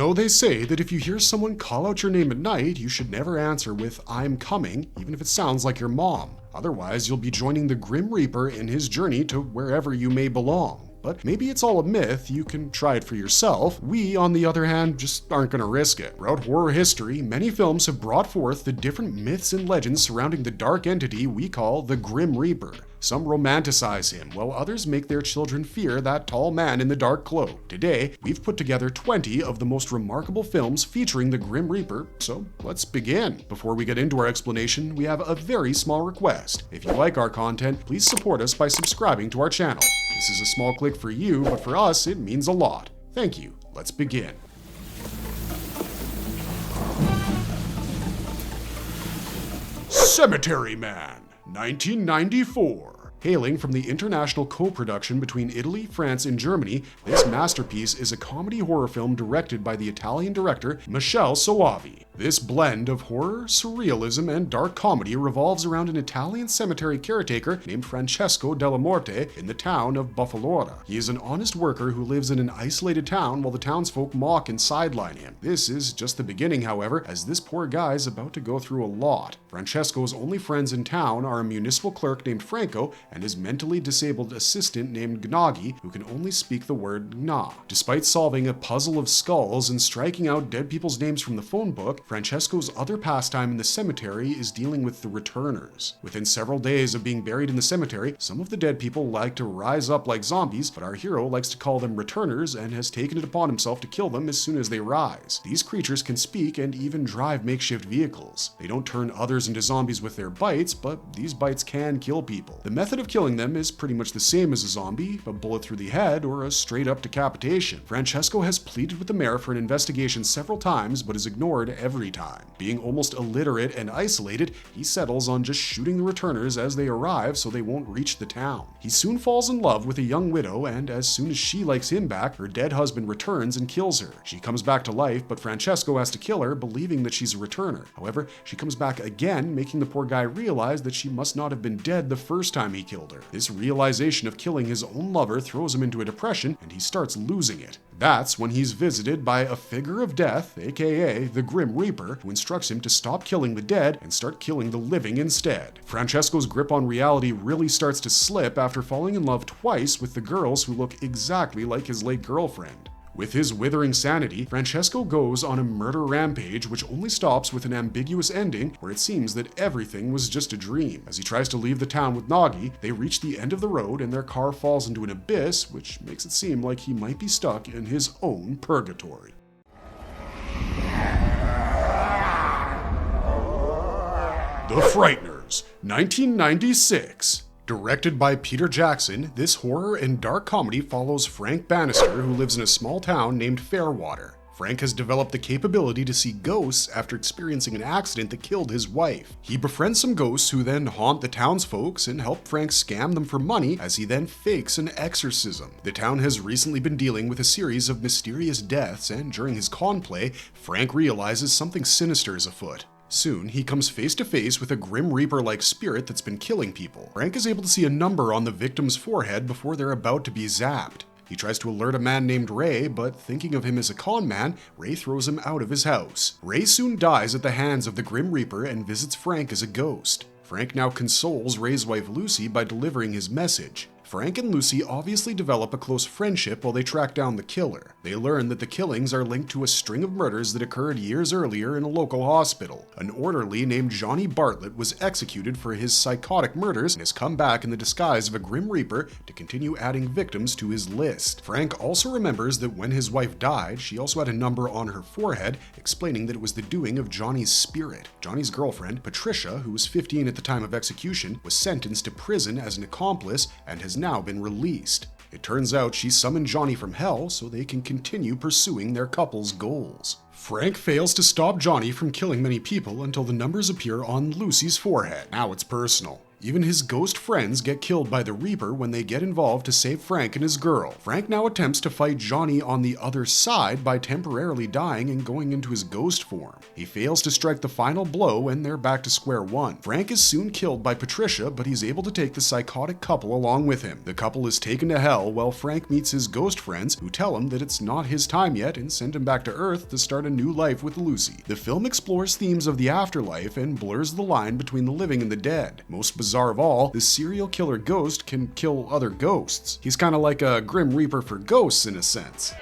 know they say that if you hear someone call out your name at night, you should never answer with "I'm coming," even if it sounds like your mom. Otherwise, you'll be joining the Grim Reaper in his journey to wherever you may belong. But maybe it's all a myth, you can try it for yourself. We, on the other hand, just aren't gonna risk it. Throughout horror history, many films have brought forth the different myths and legends surrounding the dark entity we call the Grim Reaper. Some romanticize him, while others make their children fear that tall man in the dark cloak. Today, we've put together 20 of the most remarkable films featuring the Grim Reaper, so let's begin. Before we get into our explanation, we have a very small request. If you like our content, please support us by subscribing to our channel. This is a small click for you, but for us, it means a lot. Thank you. Let's begin. Cemetery Man, 1994. Hailing from the international co-production between Italy, France, and Germany, this masterpiece is a comedy horror film directed by the Italian director Michele Soavi. This blend of horror, surrealism, and dark comedy revolves around an Italian cemetery caretaker named Francesco della Morte in the town of Buffalora. He is an honest worker who lives in an isolated town while the townsfolk mock and sideline him. This is just the beginning, however, as this poor guy is about to go through a lot. Francesco's only friends in town are a municipal clerk named Franco and his mentally disabled assistant named Gnagi, who can only speak the word Gna. Despite solving a puzzle of skulls and striking out dead people's names from the phone book, Francesco's other pastime in the cemetery is dealing with the returners. Within several days of being buried in the cemetery, some of the dead people like to rise up like zombies, but our hero likes to call them returners and has taken it upon himself to kill them as soon as they rise. These creatures can speak and even drive makeshift vehicles. They don't turn others into zombies with their bites, but these bites can kill people. The method of killing them is pretty much the same as a zombie, a bullet through the head or a straight up decapitation. Francesco has pleaded with the mayor for an investigation several times, but is ignored every time. Being almost illiterate and isolated, he settles on just shooting the returners as they arrive so they won't reach the town. He soon falls in love with a young widow, and as soon as she likes him back, her dead husband returns and kills her. She comes back to life, but Francesco has to kill her, believing that she's a returner. However, she comes back again, making the poor guy realize that she must not have been dead the first time he killed her. This realization of killing his own lover throws him into a depression, and he starts losing it. That's when he's visited by a figure of death, aka the Grim Reaper, who instructs him to stop killing the dead and start killing the living instead. Francesco's grip on reality really starts to slip after falling in love twice with the girls who look exactly like his late girlfriend. With his withering sanity, Francesco goes on a murder rampage which only stops with an ambiguous ending where it seems that everything was just a dream. As he tries to leave the town with Nagi, they reach the end of the road and their car falls into an abyss, which makes it seem like he might be stuck in his own purgatory. The Frighteners, 1996. Directed by Peter Jackson, this horror and dark comedy follows Frank Bannister, who lives in a small town named Fairwater. Frank has developed the capability to see ghosts after experiencing an accident that killed his wife. He befriends some ghosts who then haunt the townsfolk and help Frank scam them for money as he then fakes an exorcism. The town has recently been dealing with a series of mysterious deaths, and during his con play, Frank realizes something sinister is afoot. Soon, he comes face to face with a Grim Reaper-like spirit that's been killing people. Frank is able to see a number on the victim's forehead before they're about to be zapped. He tries to alert a man named Ray, but thinking of him as a con man, Ray throws him out of his house. Ray soon dies at the hands of the Grim Reaper and visits Frank as a ghost. Frank now consoles Ray's wife Lucy by delivering his message. Frank and Lucy obviously develop a close friendship while they track down the killer. They learn that the killings are linked to a string of murders that occurred years earlier in a local hospital. An orderly named Johnny Bartlett was executed for his psychotic murders and has come back in the disguise of a Grim Reaper to continue adding victims to his list. Frank also remembers that when his wife died, she also had a number on her forehead, explaining that it was the doing of Johnny's spirit. Johnny's girlfriend, Patricia, who was 15 at the time of execution, was sentenced to prison as an accomplice and has now been released. It turns out she summoned Johnny from hell so they can continue pursuing their couple's goals. Frank fails to stop Johnny from killing many people until the numbers appear on Lucy's forehead. Now it's personal. Even his ghost friends get killed by the Reaper when they get involved to save Frank and his girl. Frank now attempts to fight Johnny on the other side by temporarily dying and going into his ghost form. He fails to strike the final blow and they're back to square one. Frank is soon killed by Patricia, but he's able to take the psychotic couple along with him. The couple is taken to hell while Frank meets his ghost friends who tell him that it's not his time yet and send him back to Earth to start a new life with Lucy. The film explores themes of the afterlife and blurs the line between the living and the dead. Most bizarre of all, the serial killer ghost can kill other ghosts. He's kind of like a Grim Reaper for ghosts in a sense.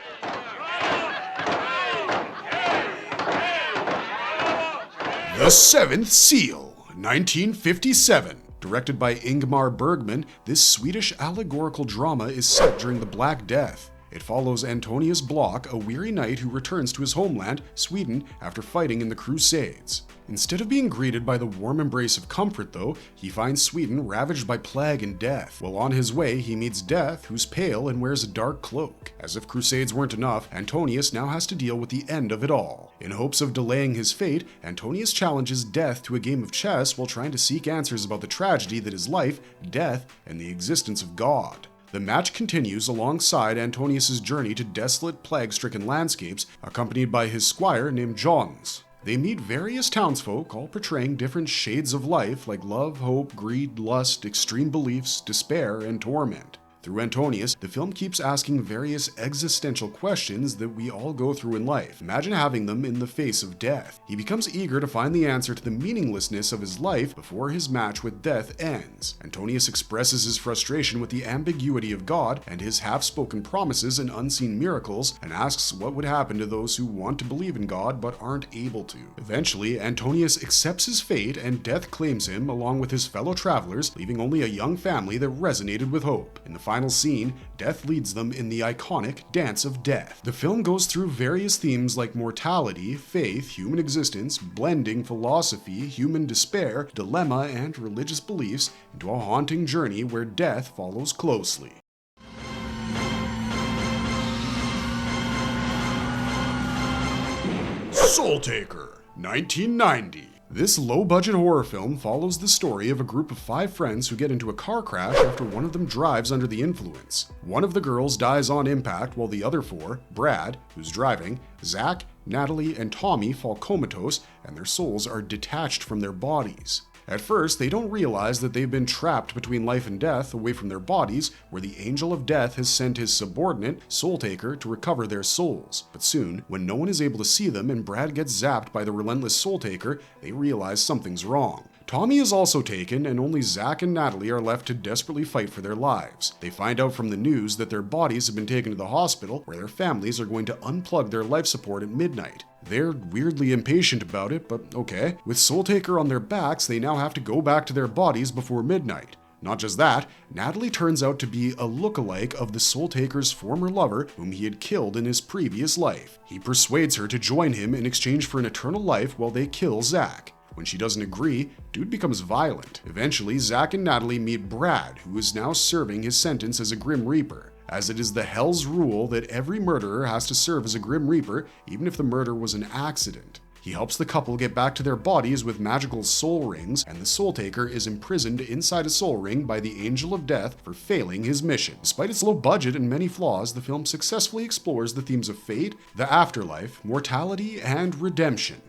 The Seventh Seal, 1957. Directed by Ingmar Bergman, this Swedish allegorical drama is set during the Black Death. It follows Antonius Block, a weary knight who returns to his homeland, Sweden, after fighting in the Crusades. Instead of being greeted by the warm embrace of comfort, though, he finds Sweden ravaged by plague and death. While on his way, he meets Death, who's pale and wears a dark cloak. As if Crusades weren't enough, Antonius now has to deal with the end of it all. In hopes of delaying his fate, Antonius challenges Death to a game of chess while trying to seek answers about the tragedy that is life, death, and the existence of God. The match continues alongside Antonius' journey to desolate, plague-stricken landscapes, accompanied by his squire named Johns. They meet various townsfolk, all portraying different shades of life like love, hope, greed, lust, extreme beliefs, despair, and torment. Through Antonius, the film keeps asking various existential questions that we all go through in life. Imagine having them in the face of death. He becomes eager to find the answer to the meaninglessness of his life before his match with death ends. Antonius expresses his frustration with the ambiguity of God and his half-spoken promises and unseen miracles, and asks what would happen to those who want to believe in God but aren't able to. Eventually, Antonius accepts his fate and death claims him along with his fellow travelers, leaving only a young family that resonated with hope. In the final scene, Death leads them in the iconic Dance of Death. The film goes through various themes like mortality, faith, human existence, blending philosophy, human despair, dilemma, and religious beliefs into a haunting journey where death follows closely. Soultaker, 1990. This low-budget horror film follows the story of a group of 5 friends who get into a car crash after one of them drives under the influence. One of the girls dies on impact while the other 4, Brad, who's driving, Zach, Natalie, and Tommy fall comatose and their souls are detached from their bodies. At first, they don't realize that they've been trapped between life and death away from their bodies, where the Angel of Death has sent his subordinate, Soultaker, to recover their souls. But soon, when no one is able to see them and Brad gets zapped by the relentless Soultaker, they realize something's wrong. Tommy is also taken, and only Zach and Natalie are left to desperately fight for their lives. They find out from the news that their bodies have been taken to the hospital, where their families are going to unplug their life support at midnight. They're weirdly impatient about it, but okay. With Soultaker on their backs, they now have to go back to their bodies before midnight. Not just that, Natalie turns out to be a lookalike of the Soultaker's former lover, whom he had killed in his previous life. He persuades her to join him in exchange for an eternal life while they kill Zach. When she doesn't agree, dude becomes violent. Eventually, Zach and Natalie meet Brad, who is now serving his sentence as a Grim Reaper, as it is the Hell's rule that every murderer has to serve as a Grim Reaper, even if the murder was an accident. He helps the couple get back to their bodies with magical soul rings, and the Soultaker is imprisoned inside a soul ring by the Angel of Death for failing his mission. Despite its low budget and many flaws, the film successfully explores the themes of fate, the afterlife, mortality, and redemption.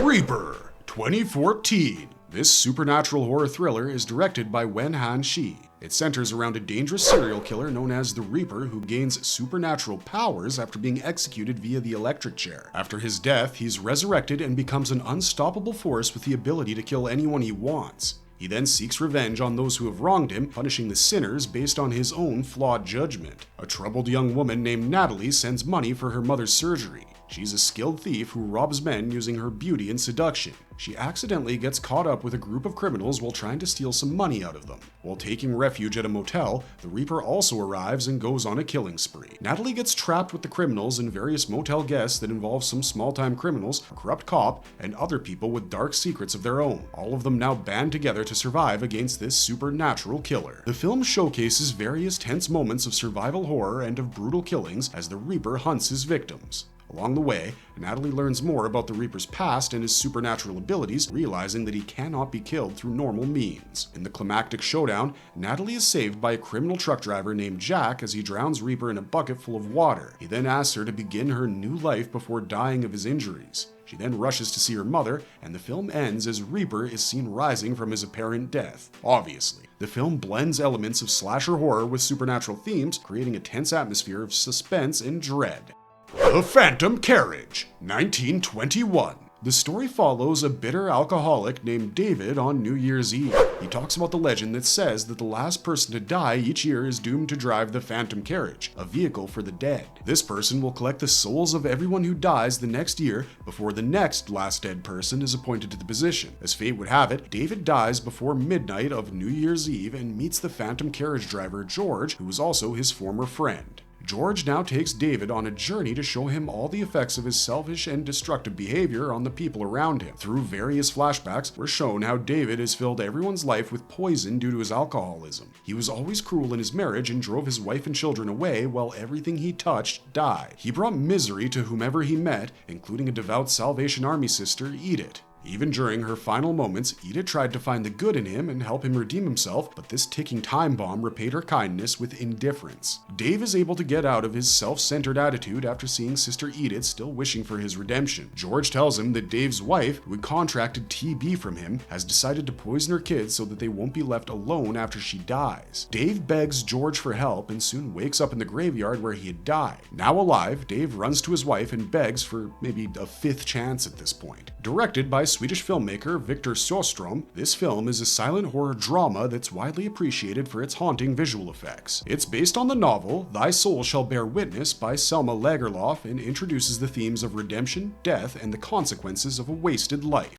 Reaper, 2014. This supernatural horror thriller is directed by Wen Han Shi. It centers around a dangerous serial killer known as the Reaper who gains supernatural powers after being executed via the electric chair. After his death, he's resurrected and becomes an unstoppable force with the ability to kill anyone he wants. He then seeks revenge on those who have wronged him, punishing the sinners based on his own flawed judgment. A troubled young woman named Natalie sends money for her mother's surgery. She's a skilled thief who robs men using her beauty and seduction. She accidentally gets caught up with a group of criminals while trying to steal some money out of them. While taking refuge at a motel, the Reaper also arrives and goes on a killing spree. Natalie gets trapped with the criminals and various motel guests that involve some small-time criminals, a corrupt cop, and other people with dark secrets of their own. All of them now band together to survive against this supernatural killer. The film showcases various tense moments of survival horror and of brutal killings as the Reaper hunts his victims. Along the way, Natalie learns more about the Reaper's past and his supernatural abilities, realizing that he cannot be killed through normal means. In the climactic showdown, Natalie is saved by a criminal truck driver named Jack as he drowns Reaper in a bucket full of water. He then asks her to begin her new life before dying of his injuries. She then rushes to see her mother, and the film ends as Reaper is seen rising from his apparent death. Obviously, the film blends elements of slasher horror with supernatural themes, creating a tense atmosphere of suspense and dread. The Phantom Carriage, 1921. The story follows a bitter alcoholic named David on New Year's Eve. He talks about the legend that says that the last person to die each year is doomed to drive the Phantom Carriage, a vehicle for the dead. This person will collect the souls of everyone who dies the next year before the next last dead person is appointed to the position. As fate would have it, David dies before midnight of New Year's Eve and meets the Phantom Carriage driver George, who was also his former friend. George now takes David on a journey to show him all the effects of his selfish and destructive behavior on the people around him. Through various flashbacks, we're shown how David has filled everyone's life with poison due to his alcoholism. He was always cruel in his marriage and drove his wife and children away while everything he touched died. He brought misery to whomever he met, including a devout Salvation Army sister, Edith. Even during her final moments, Edith tried to find the good in him and help him redeem himself, but this ticking time bomb repaid her kindness with indifference. Dave is able to get out of his self-centered attitude after seeing Sister Edith still wishing for his redemption. George tells him that Dave's wife, who had contracted TB from him, has decided to poison her kids so that they won't be left alone after she dies. Dave begs George for help and soon wakes up in the graveyard where he had died. Now alive, Dave runs to his wife and begs for maybe a fifth chance at this point. Directed by Swedish filmmaker Victor Sjöström, this film is a silent horror drama that's widely appreciated for its haunting visual effects. It's based on the novel Thy Soul Shall Bear Witness by Selma Lagerlöf and introduces the themes of redemption, death, and the consequences of a wasted life.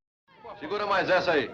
Segura mais essa aí.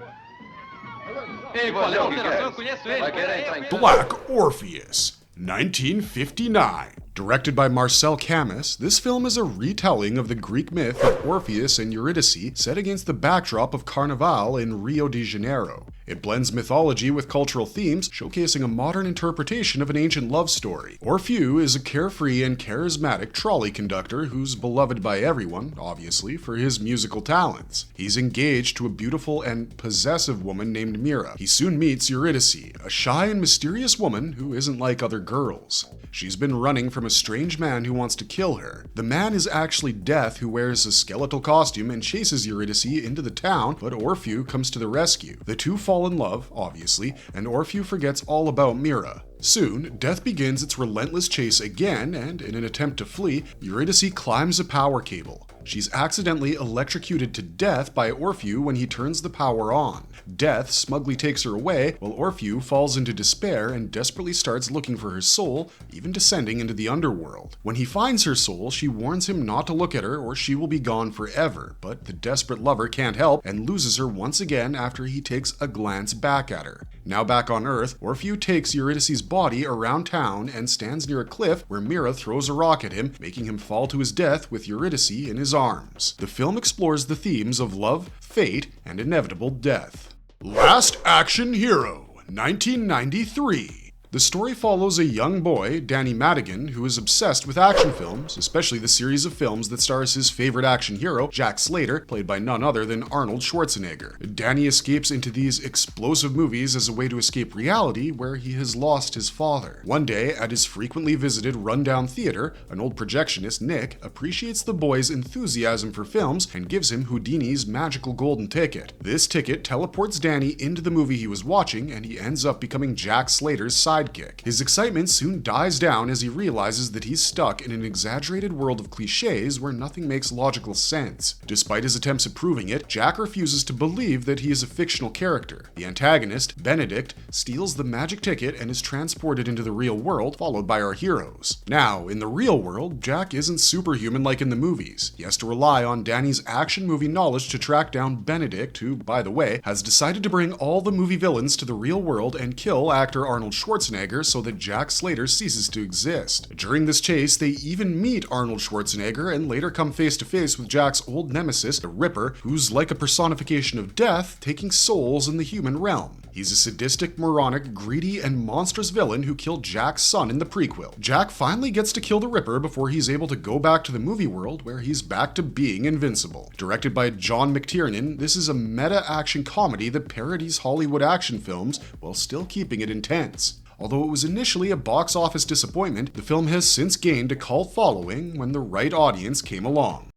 Ei, você o que quer? Vai querer entrar em... Black Orpheus, 1959. Directed by Marcel Camus, this film is a retelling of the Greek myth of Orpheus and Eurydice set against the backdrop of Carnival in Rio de Janeiro. It blends mythology with cultural themes, showcasing a modern interpretation of an ancient love story. Orpheus is a carefree and charismatic trolley conductor who's beloved by everyone, obviously, for his musical talents. He's engaged to a beautiful and possessive woman named Mira. He soon meets Eurydice, a shy and mysterious woman who isn't like other girls. She's been running from a strange man who wants to kill her. The man is actually Death, who wears a skeletal costume and chases Eurydice into the town, but Orpheus comes to the rescue. The two fall in love, obviously, and Orpheus forgets all about Mira. Soon, Death begins its relentless chase again, and in an attempt to flee, Eurydice climbs a power cable. She's accidentally electrocuted to death by Orpheus when he turns the power on. Death smugly takes her away, while Orpheus falls into despair and desperately starts looking for her soul, even descending into the underworld. When he finds her soul, she warns him not to look at her or she will be gone forever, but the desperate lover can't help and loses her once again after he takes a glance back at her. Now back on Earth, Orpheus takes Eurydice's body around town and stands near a cliff where Mira throws a rock at him, making him fall to his death with Eurydice in his arms. The film explores the themes of love, fate, and inevitable death. Last Action Hero, 1993. The story follows a young boy, Danny Madigan, who is obsessed with action films, especially the series of films that stars his favorite action hero, Jack Slater, played by none other than Arnold Schwarzenegger. Danny escapes into these explosive movies as a way to escape reality where he has lost his father. One day, at his frequently visited rundown theater, an old projectionist, Nick, appreciates the boy's enthusiasm for films and gives him Houdini's magical golden ticket. This ticket teleports Danny into the movie he was watching, and he ends up becoming Jack Slater's sidekick. His excitement soon dies down as he realizes that he's stuck in an exaggerated world of cliches where nothing makes logical sense. Despite his attempts at proving it, Jack refuses to believe that he is a fictional character. The antagonist, Benedict, steals the magic ticket and is transported into the real world, followed by our heroes. Now, in the real world, Jack isn't superhuman like in the movies. He has to rely on Danny's action movie knowledge to track down Benedict, who, by the way, has decided to bring all the movie villains to the real world and kill actor Arnold Schwarzenegger so that Jack Slater ceases to exist. During this chase, they even meet Arnold Schwarzenegger and later come face to face with Jack's old nemesis, the Ripper, who's like a personification of death, taking souls in the human realm. He's a sadistic, moronic, greedy, and monstrous villain who killed Jack's son in the prequel. Jack finally gets to kill the Ripper before he's able to go back to the movie world where he's back to being invincible. Directed by John McTiernan, this is a meta-action comedy that parodies Hollywood action films while still keeping it intense. Although it was initially a box office disappointment, the film has since gained a cult following when the right audience came along.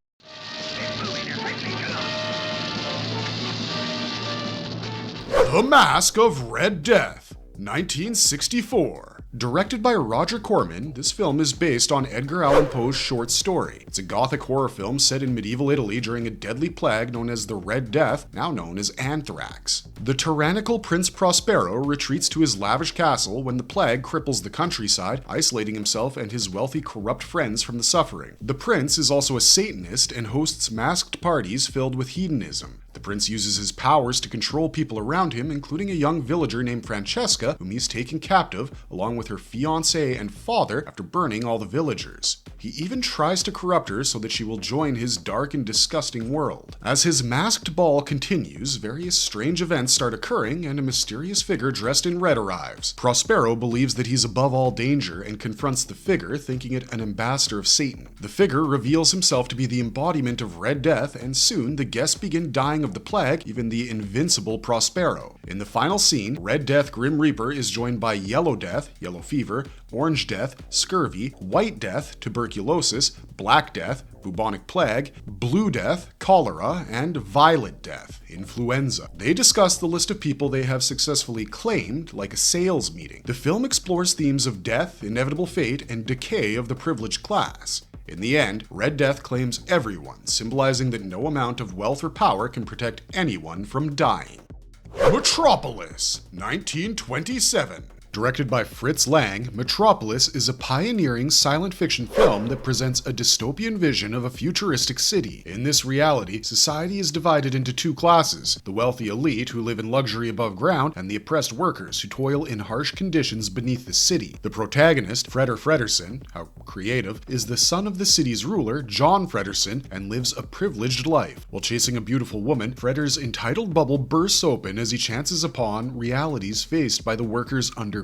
The Mask of Red Death, 1964. Directed by Roger Corman, this film is based on Edgar Allan Poe's short story. It's a gothic horror film set in medieval Italy during a deadly plague known as the Red Death, now known as anthrax. The tyrannical Prince Prospero retreats to his lavish castle when the plague cripples the countryside, isolating himself and his wealthy corrupt friends from the suffering. The prince is also a Satanist and hosts masked parties filled with hedonism. The prince uses his powers to control people around him, including a young villager named Francesca, whom he's taken captive, along with her fiancé and father, after burning all the villagers. He even tries to corrupt her so that she will join his dark and disgusting world. As his masked ball continues, various strange events start occurring, and a mysterious figure dressed in red arrives. Prospero believes that he's above all danger and confronts the figure, thinking it an ambassador of Satan. The figure reveals himself to be the embodiment of Red Death, and soon the guests begin dying of the plague, even the invincible Prospero. In the final scene, Red Death Grim Reaper is joined by Yellow Death, Yellow Fever, Orange Death, Scurvy, White Death, Tuberculosis, Black Death, Bubonic Plague, Blue Death, Cholera, and Violet Death, Influenza. They discuss the list of people they have successfully claimed, like a sales meeting. The film explores themes of death, inevitable fate, and decay of the privileged class. In the end, Red Death claims everyone, symbolizing that no amount of wealth or power can protect anyone from dying. Metropolis, 1927. Directed by Fritz Lang, Metropolis is a pioneering silent fiction film that presents a dystopian vision of a futuristic city. In this reality, society is divided into two classes: the wealthy elite who live in luxury above ground, and the oppressed workers who toil in harsh conditions beneath the city. The protagonist, Freder Fredersen, how creative, is the son of the city's ruler, John Fredersen, and lives a privileged life. While chasing a beautiful woman, Freder's entitled bubble bursts open as he chances upon realities faced by the workers underground.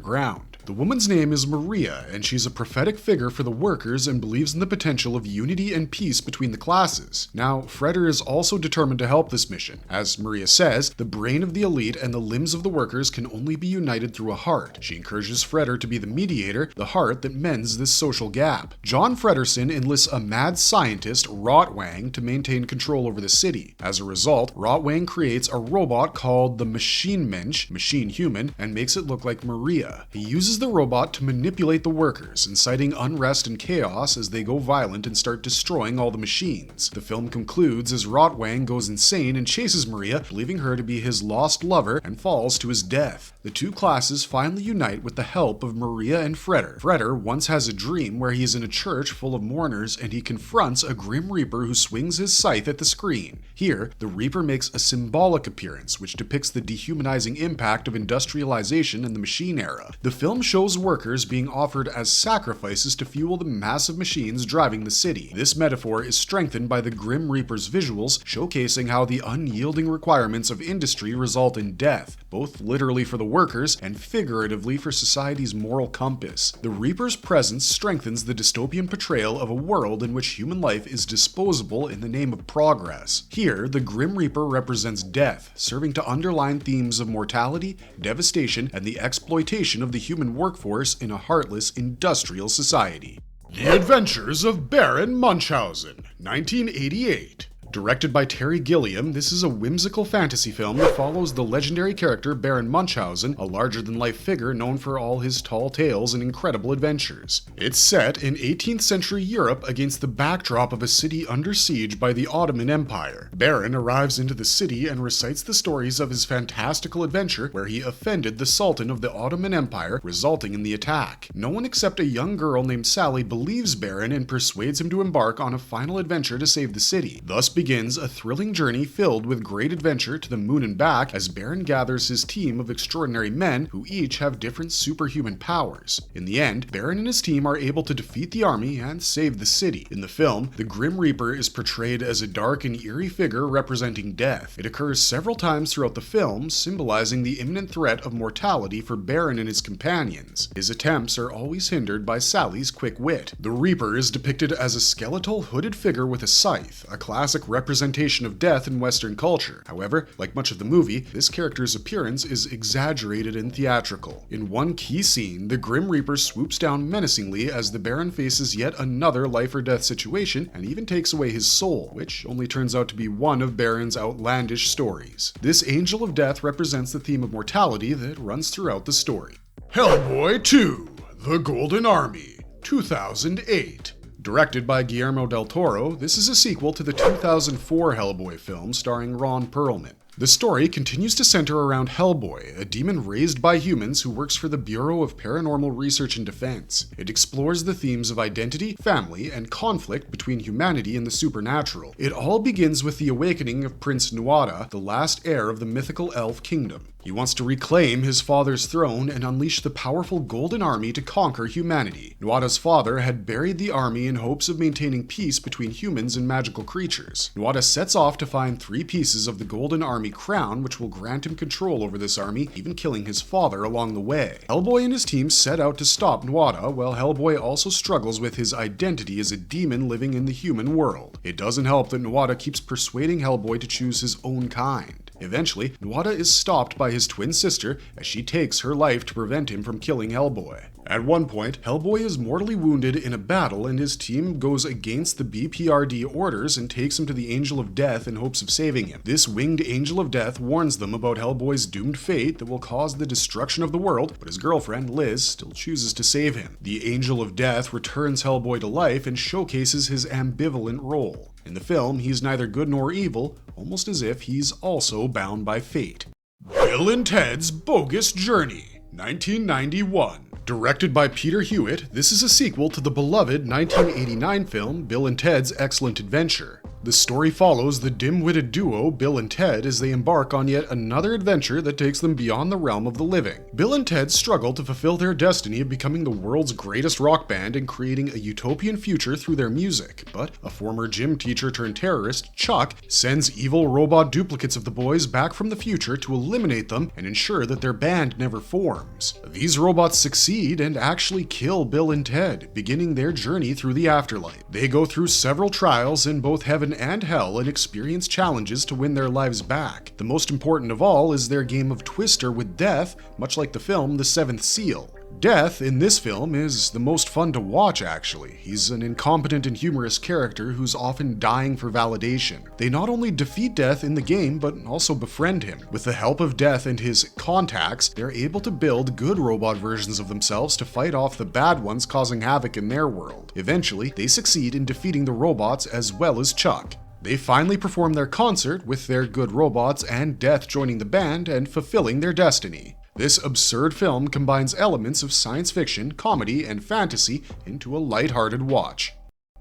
The woman's name is Maria, and she's a prophetic figure for the workers and believes in the potential of unity and peace between the classes. Now, Freder is also determined to help this mission. As Maria says, the brain of the elite and the limbs of the workers can only be united through a heart. She encourages Freder to be the mediator, the heart that mends this social gap. John Fredersen enlists a mad scientist, Rotwang, to maintain control over the city. As a result, Rotwang creates a robot called the Machine Mensch, machine human, and makes it look like Maria. He uses the robot to manipulate the workers, inciting unrest and chaos as they go violent and start destroying all the machines. The film concludes as Rotwang goes insane and chases Maria, believing her to be his lost lover, and falls to his death. The two classes finally unite with the help of Maria and Freder. Freder once has a dream where he is in a church full of mourners and he confronts a Grim Reaper who swings his scythe at the screen. Here, the Reaper makes a symbolic appearance which depicts the dehumanizing impact of industrialization in the machine era. The film shows workers being offered as sacrifices to fuel the massive machines driving the city. This metaphor is strengthened by the Grim Reaper's visuals, showcasing how the unyielding requirements of industry result in death, both literally for the workers and figuratively for society's moral compass. The Reaper's presence strengthens the dystopian portrayal of a world in which human life is disposable in the name of progress. Here, the Grim Reaper represents death, serving to underline themes of mortality, devastation, and the exploitation of the human workforce in a heartless industrial society. The Adventures of Baron Munchhausen, 1988. Directed by Terry Gilliam, this is a whimsical fantasy film that follows the legendary character Baron Munchhausen, a larger-than-life figure known for all his tall tales and incredible adventures. It's set in 18th century Europe against the backdrop of a city under siege by the Ottoman Empire. Baron arrives into the city and recites the stories of his fantastical adventure where he offended the Sultan of the Ottoman Empire, resulting in the attack. No one except a young girl named Sally believes Baron and persuades him to embark on a final adventure to save the city. Thus begins begins a thrilling journey filled with great adventure to the moon and back as Baron gathers his team of extraordinary men who each have different superhuman powers. In the end, Baron and his team are able to defeat the army and save the city. In the film, the Grim Reaper is portrayed as a dark and eerie figure representing death. It occurs several times throughout the film, symbolizing the imminent threat of mortality for Baron and his companions. His attempts are always hindered by Sally's quick wit. The Reaper is depicted as a skeletal, hooded figure with a scythe, a classic representation of death in Western culture. However, like much of the movie, this character's appearance is exaggerated and theatrical. In one key scene, the Grim Reaper swoops down menacingly as the Baron faces yet another life or death situation and even takes away his soul, which only turns out to be one of Baron's outlandish stories. This Angel of Death represents the theme of mortality that runs throughout the story. Hellboy 2: The Golden Army, 2008. Directed by Guillermo del Toro, this is a sequel to the 2004 Hellboy film starring Ron Perlman. The story continues to center around Hellboy, a demon raised by humans who works for the Bureau of Paranormal Research and Defense. It explores the themes of identity, family, and conflict between humanity and the supernatural. It all begins with the awakening of Prince Nuada, the last heir of the mythical elf kingdom. He wants to reclaim his father's throne and unleash the powerful Golden Army to conquer humanity. Nuada's father had buried the army in hopes of maintaining peace between humans and magical creatures. Nuada sets off to find 3 pieces of the Golden Army crown, which will grant him control over this army, even killing his father along the way. Hellboy and his team set out to stop Nuada, while Hellboy also struggles with his identity as a demon living in the human world. It doesn't help that Nuada keeps persuading Hellboy to choose his own kind. Eventually, Nuada is stopped by his twin sister as she takes her life to prevent him from killing Hellboy. At one point, Hellboy is mortally wounded in a battle and his team goes against the BPRD orders and takes him to the Angel of Death in hopes of saving him. This winged Angel of Death warns them about Hellboy's doomed fate that will cause the destruction of the world, but his girlfriend, Liz, still chooses to save him. The Angel of Death returns Hellboy to life and showcases his ambivalent role. In the film, he's neither good nor evil, almost as if he's also bound by fate. Bill and Ted's Bogus Journey, 1991. Directed by Peter Hewitt, this is a sequel to the beloved 1989 film Bill and Ted's Excellent Adventure. The story follows the dim-witted duo Bill and Ted as they embark on yet another adventure that takes them beyond the realm of the living. Bill and Ted struggle to fulfill their destiny of becoming the world's greatest rock band and creating a utopian future through their music, but a former gym teacher turned terrorist, Chuck, sends evil robot duplicates of the boys back from the future to eliminate them and ensure that their band never forms. These robots succeed and actually kill Bill and Ted, beginning their journey through the afterlife. They go through several trials in both heaven and hell and experience challenges to win their lives back. The most important of all is their game of Twister with Death, much like the film The Seventh Seal. Death in this film is the most fun to watch, actually. He's an incompetent and humorous character who's often dying for validation. They not only defeat Death in the game, but also befriend him. With the help of Death and his contacts, they're able to build good robot versions of themselves to fight off the bad ones causing havoc in their world. Eventually, they succeed in defeating the robots as well as Chuck. They finally perform their concert with their good robots and Death joining the band and fulfilling their destiny. This absurd film combines elements of science fiction, comedy, and fantasy into a lighthearted watch.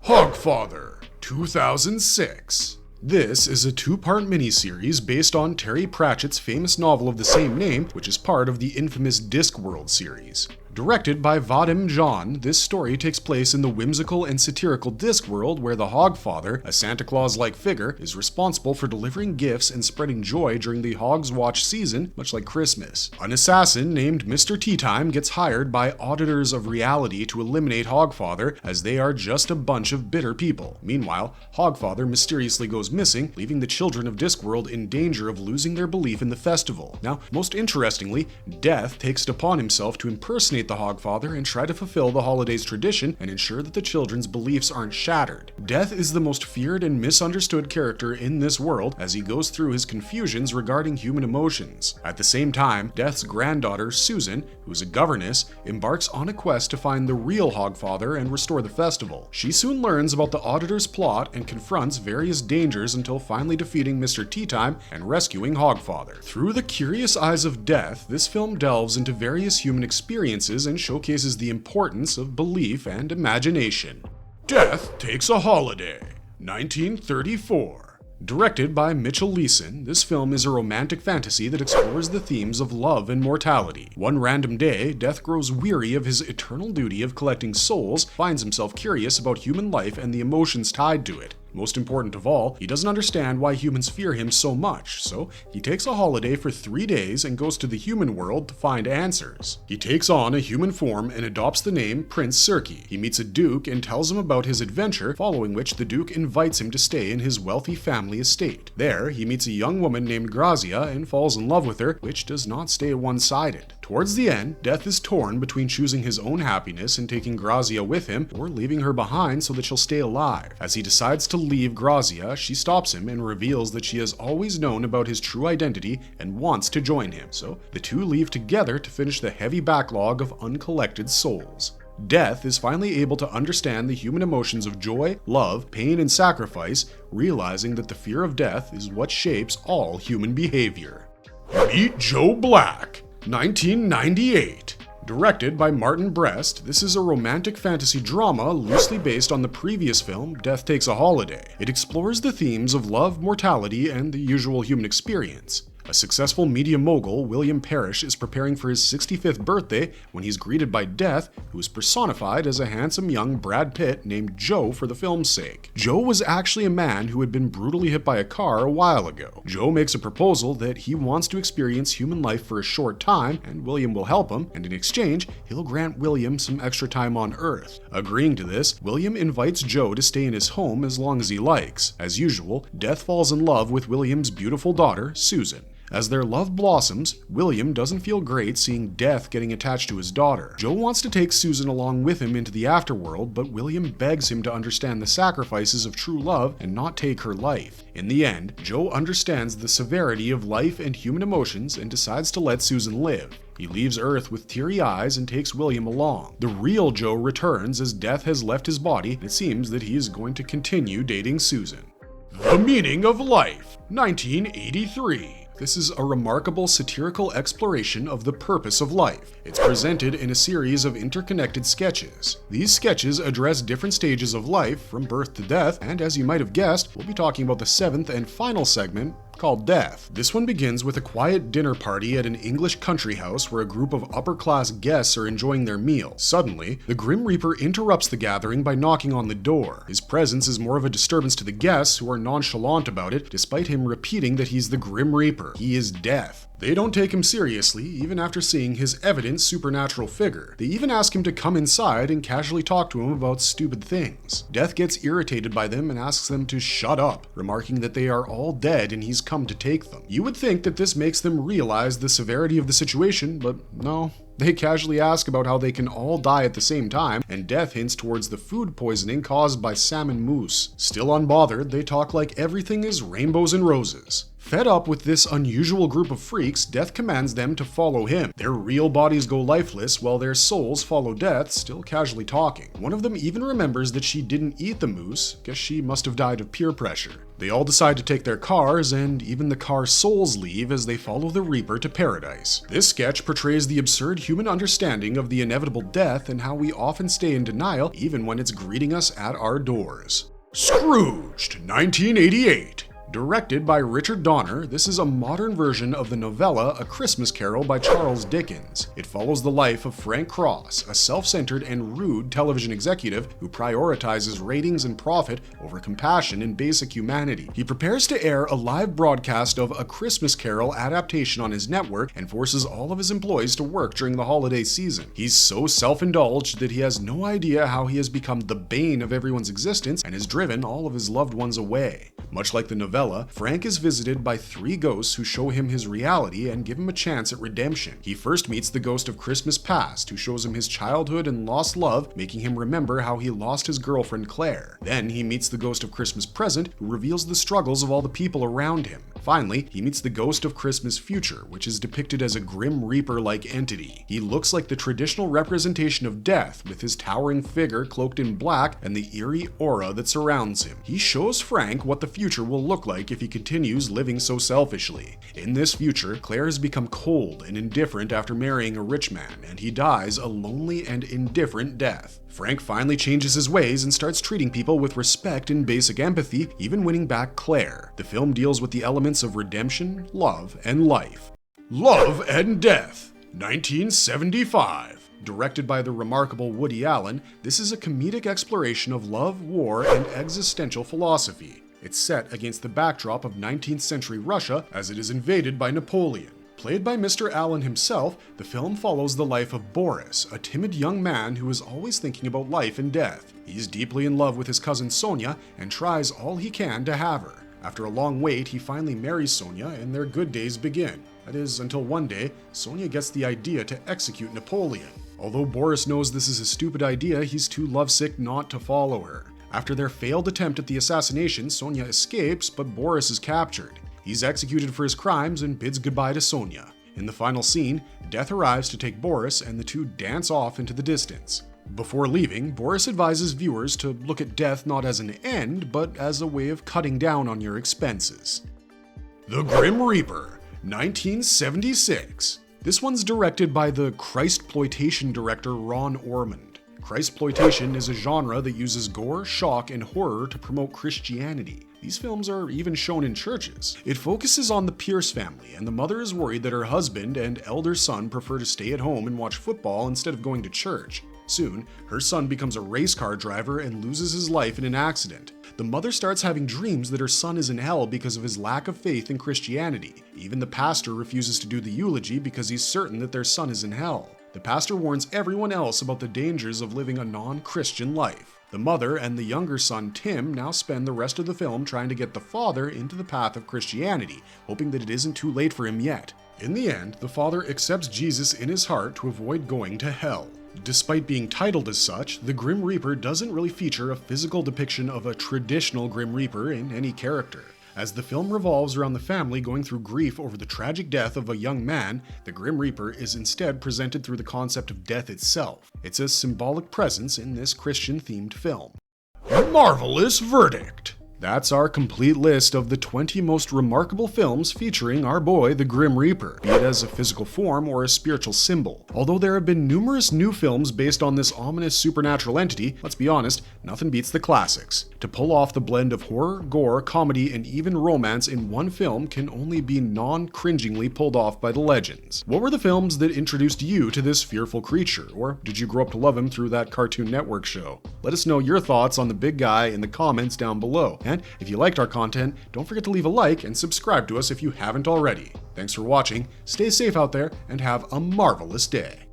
Hogfather, 2006. This is a 2-part miniseries based on Terry Pratchett's famous novel of the same name, which is part of the infamous Discworld series. Directed by Vadim John, this story takes place in the whimsical and satirical Discworld where the Hogfather, a Santa Claus-like figure, is responsible for delivering gifts and spreading joy during the Hogs Watch season, much like Christmas. An assassin named Mr. Teatime gets hired by auditors of reality to eliminate Hogfather, as they are just a bunch of bitter people. Meanwhile, Hogfather mysteriously goes missing, leaving the children of Discworld in danger of losing their belief in the festival. Now, most interestingly, Death takes it upon himself to impersonate the Hogfather and try to fulfill the holiday's tradition and ensure that the children's beliefs aren't shattered. Death is the most feared and misunderstood character in this world as he goes through his confusions regarding human emotions. At the same time, Death's granddaughter, Susan, who's a governess, embarks on a quest to find the real Hogfather and restore the festival. She soon learns about the Auditor's plot and confronts various dangers until finally defeating Mr. Teatime and rescuing Hogfather. Through the curious eyes of Death, this film delves into various human experiences and showcases the importance of belief and imagination. Death Takes a Holiday, 1934. Directed by Mitchell Leeson, this film is a romantic fantasy that explores the themes of love and mortality. One random day, Death grows weary of his eternal duty of collecting souls, finds himself curious about human life and the emotions tied to it. Most important of all, he doesn't understand why humans fear him so much, so he takes a holiday for 3 days and goes to the human world to find answers. He takes on a human form and adopts the name Prince Circe. He meets a duke and tells him about his adventure, following which the duke invites him to stay in his wealthy family estate. There, he meets a young woman named Grazia and falls in love with her, which does not stay one-sided. Towards the end, Death is torn between choosing his own happiness and taking Grazia with him, or leaving her behind so that she'll stay alive. As he decides to leave Grazia, she stops him and reveals that she has always known about his true identity and wants to join him. So the two leave together to finish the heavy backlog of uncollected souls. Death is finally able to understand the human emotions of joy, love, pain, and sacrifice, realizing that the fear of death is what shapes all human behavior. Meet Joe Black, 1998. Directed by Martin Brest, this is a romantic fantasy drama loosely based on the previous film, Death Takes a Holiday. It explores the themes of love, mortality, and the usual human experience. A successful media mogul, William Parrish, is preparing for his 65th birthday when he's greeted by Death, who is personified as a handsome young Brad Pitt named Joe for the film's sake. Joe was actually a man who had been brutally hit by a car a while ago. Joe makes a proposal that he wants to experience human life for a short time, and William will help him, and in exchange, he'll grant William some extra time on Earth. Agreeing to this, William invites Joe to stay in his home as long as he likes. As usual, Death falls in love with William's beautiful daughter, Susan. As their love blossoms, William doesn't feel great seeing Death getting attached to his daughter. Joe wants to take Susan along with him into the afterworld, but William begs him to understand the sacrifices of true love and not take her life. In the end, Joe understands the severity of life and human emotions and decides to let Susan live. He leaves Earth with teary eyes and takes William along. The real Joe returns as Death has left his body, and it seems that he is going to continue dating Susan. The Meaning of Life, 1983. This is a remarkable satirical exploration of the purpose of life. It's presented in a series of interconnected sketches. These sketches address different stages of life, from birth to death, and as you might have guessed, we'll be talking about the 7th and final segment, called Death. This one begins with a quiet dinner party at an English country house where a group of upper-class guests are enjoying their meal. Suddenly, the Grim Reaper interrupts the gathering by knocking on the door. His presence is more of a disturbance to the guests, who are nonchalant about it, despite him repeating that he's the Grim Reaper. He is Death. They don't take him seriously, even after seeing his evident supernatural figure. They even ask him to come inside and casually talk to him about stupid things. Death gets irritated by them and asks them to shut up, remarking that they are all dead and he's come to take them. You would think that this makes them realize the severity of the situation, but no. They casually ask about how they can all die at the same time, and Death hints towards the food poisoning caused by salmon mousse. Still unbothered, they talk like everything is rainbows and roses. Fed up with this unusual group of freaks, Death commands them to follow him. Their real bodies go lifeless while their souls follow Death, still casually talking. One of them even remembers that she didn't eat the moose. Guess she must have died of peer pressure. They all decide to take their cars, and even the car's souls leave as they follow the Reaper to paradise. This sketch portrays the absurd human understanding of the inevitable death and how we often stay in denial even when it's greeting us at our doors. Scrooged, 1988. Directed by Richard Donner, this is a modern version of the novella A Christmas Carol by Charles Dickens. It follows the life of Frank Cross, a self-centered and rude television executive who prioritizes ratings and profit over compassion and basic humanity. He prepares to air a live broadcast of A Christmas Carol adaptation on his network and forces all of his employees to work during the holiday season. He's so self-indulged that he has no idea how he has become the bane of everyone's existence and has driven all of his loved ones away. Much like the novella, Frank is visited by 3 ghosts who show him his reality and give him a chance at redemption. He first meets the ghost of Christmas past, who shows him his childhood and lost love, making him remember how he lost his girlfriend Claire. Then he meets the ghost of Christmas present, who reveals the struggles of all the people around him. Finally, he meets the ghost of Christmas future, which is depicted as a Grim Reaper-like entity. He looks like the traditional representation of death, with his towering figure cloaked in black and the eerie aura that surrounds him. He shows Frank what the future will look like if he continues living so selfishly. In this future, Claire has become cold and indifferent after marrying a rich man, and he dies a lonely and indifferent death. Frank finally changes his ways and starts treating people with respect and basic empathy, even winning back Claire. The film deals with the elements of redemption, love, and life. Love and Death, 1975. Directed by the remarkable Woody Allen, this is a comedic exploration of love, war, and existential philosophy. It's set against the backdrop of 19th century Russia as it is invaded by Napoleon. Played by Mr. Allen himself, the film follows the life of Boris, a timid young man who is always thinking about life and death. He's deeply in love with his cousin Sonia and tries all he can to have her. After a long wait, he finally marries Sonia and their good days begin. That is, until one day, Sonia gets the idea to execute Napoleon. Although Boris knows this is a stupid idea, he's too lovesick not to follow her. After their failed attempt at the assassination, Sonia escapes, but Boris is captured. He's executed for his crimes and bids goodbye to Sonia. In the final scene, death arrives to take Boris and the two dance off into the distance. Before leaving, Boris advises viewers to look at death not as an end, but as a way of cutting down on your expenses. The Grim Reaper, 1976. This one's directed by the Christploitation director Ron Ormond. Christploitation is a genre that uses gore, shock, and horror to promote Christianity. These films are even shown in churches. It focuses on the Pierce family, and the mother is worried that her husband and elder son prefer to stay at home and watch football instead of going to church. Soon, her son becomes a race car driver and loses his life in an accident. The mother starts having dreams that her son is in hell because of his lack of faith in Christianity. Even the pastor refuses to do the eulogy because he's certain that their son is in hell. The pastor warns everyone else about the dangers of living a non-Christian life. The mother and the younger son, Tim, now spend the rest of the film trying to get the father into the path of Christianity, hoping that it isn't too late for him yet. In the end, the father accepts Jesus in his heart to avoid going to hell. Despite being titled as such, the Grim Reaper doesn't really feature a physical depiction of a traditional Grim Reaper in any character. As the film revolves around the family going through grief over the tragic death of a young man, the Grim Reaper is instead presented through the concept of death itself. It's a symbolic presence in this Christian-themed film. Marvelous Verdict! That's our complete list of the 20 most remarkable films featuring our boy, the Grim Reaper, be it as a physical form or a spiritual symbol. Although there have been numerous new films based on this ominous supernatural entity, let's be honest, nothing beats the classics. To pull off the blend of horror, gore, comedy, and even romance in one film can only be non-cringingly pulled off by the legends. What were the films that introduced you to this fearful creature, or did you grow up to love him through that Cartoon Network show? Let us know your thoughts on the big guy in the comments down below. And if you liked our content, don't forget to leave a like and subscribe to us if you haven't already. Thanks for watching, stay safe out there, and have a marvelous day.